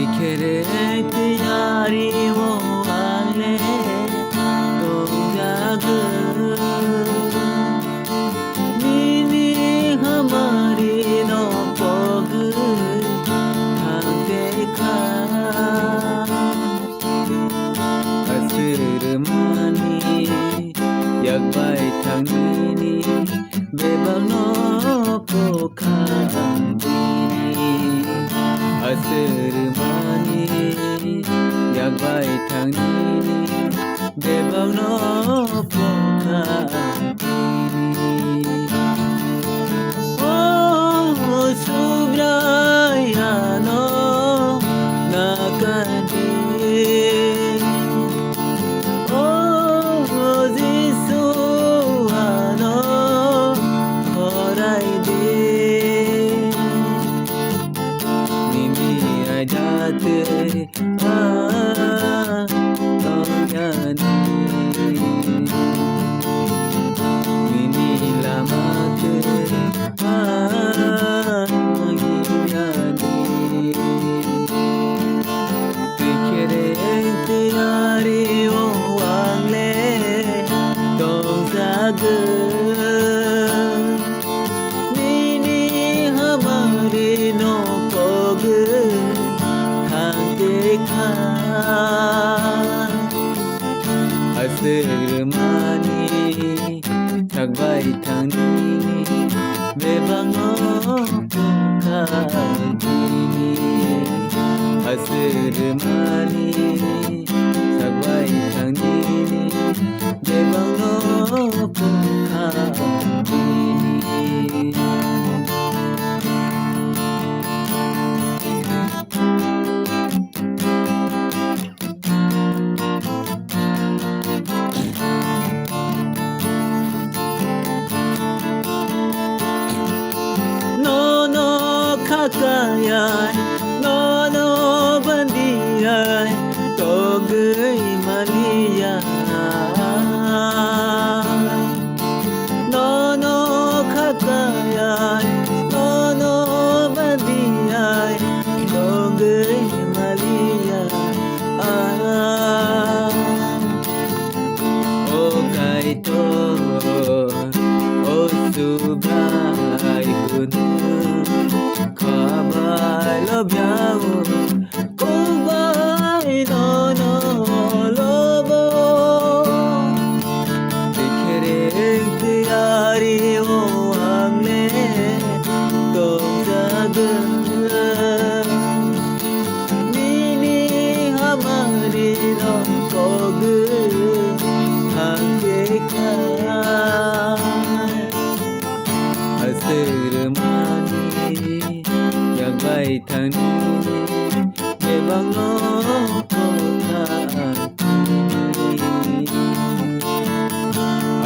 दिखेरे त्यारी वो आले तो जाग नीनी हमारी नो पग थांगे खा असर मानी yakbai thangini bebano pokha asir mani yakbai thangini bebano pokha oh subrayano nakandi Nini hamari no pog thangge kha asir mani thagbai thangnini bebango pokha asir mani thagbai thangnini bebango pokha Kakayai, no bandiyai, togai malia. No kakayai, no bandiyai, togai malia. Oh kaito, oh subrai kunu. Love you, goodbye, no lobo. Dikhre tiyari wo agle, to jag. Nini hamari no pog thangge kha asir mani yakbai thangnini bebango pokha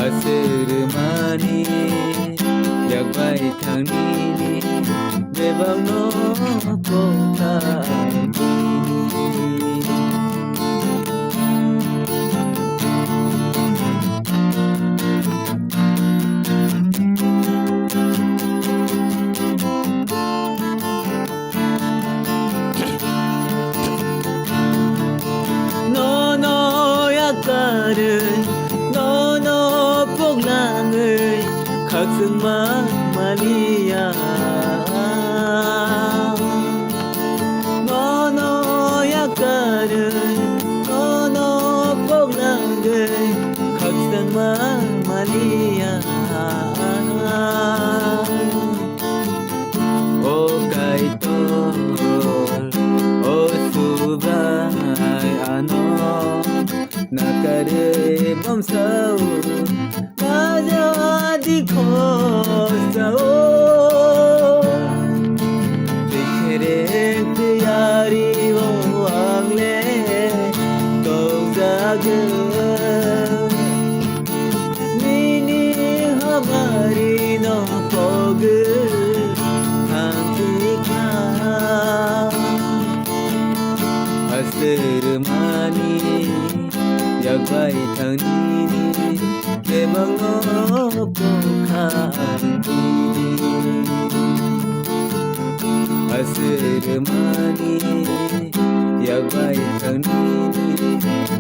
asir mani yakbai thangnini bebango pokha no poglang khak sung ma malia no yakar no poglang khak sung ma malia o kaito o subrai ano nakare bamsau raja dikho sao dikhre tiyari wo agle to jag nini hamari no pog thangge kha asir mani yakbai thangnini bebango pokha asir mani อยากไปทางนี้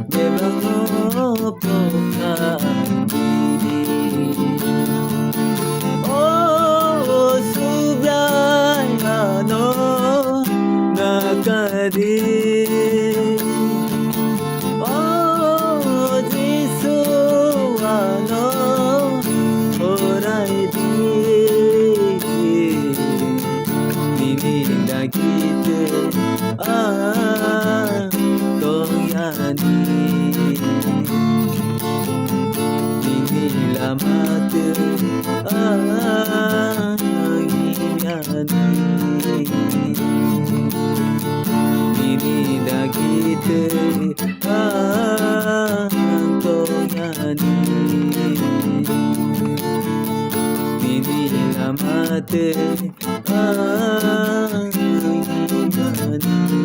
แม่บางนอปกทางดีโอ้สุบรายาโนนาคาดีโอ้จิสุวาโนโอไรดีNina kita Toyani Nini lamata Himiani Nina kita Toyani Nini lamata Himiani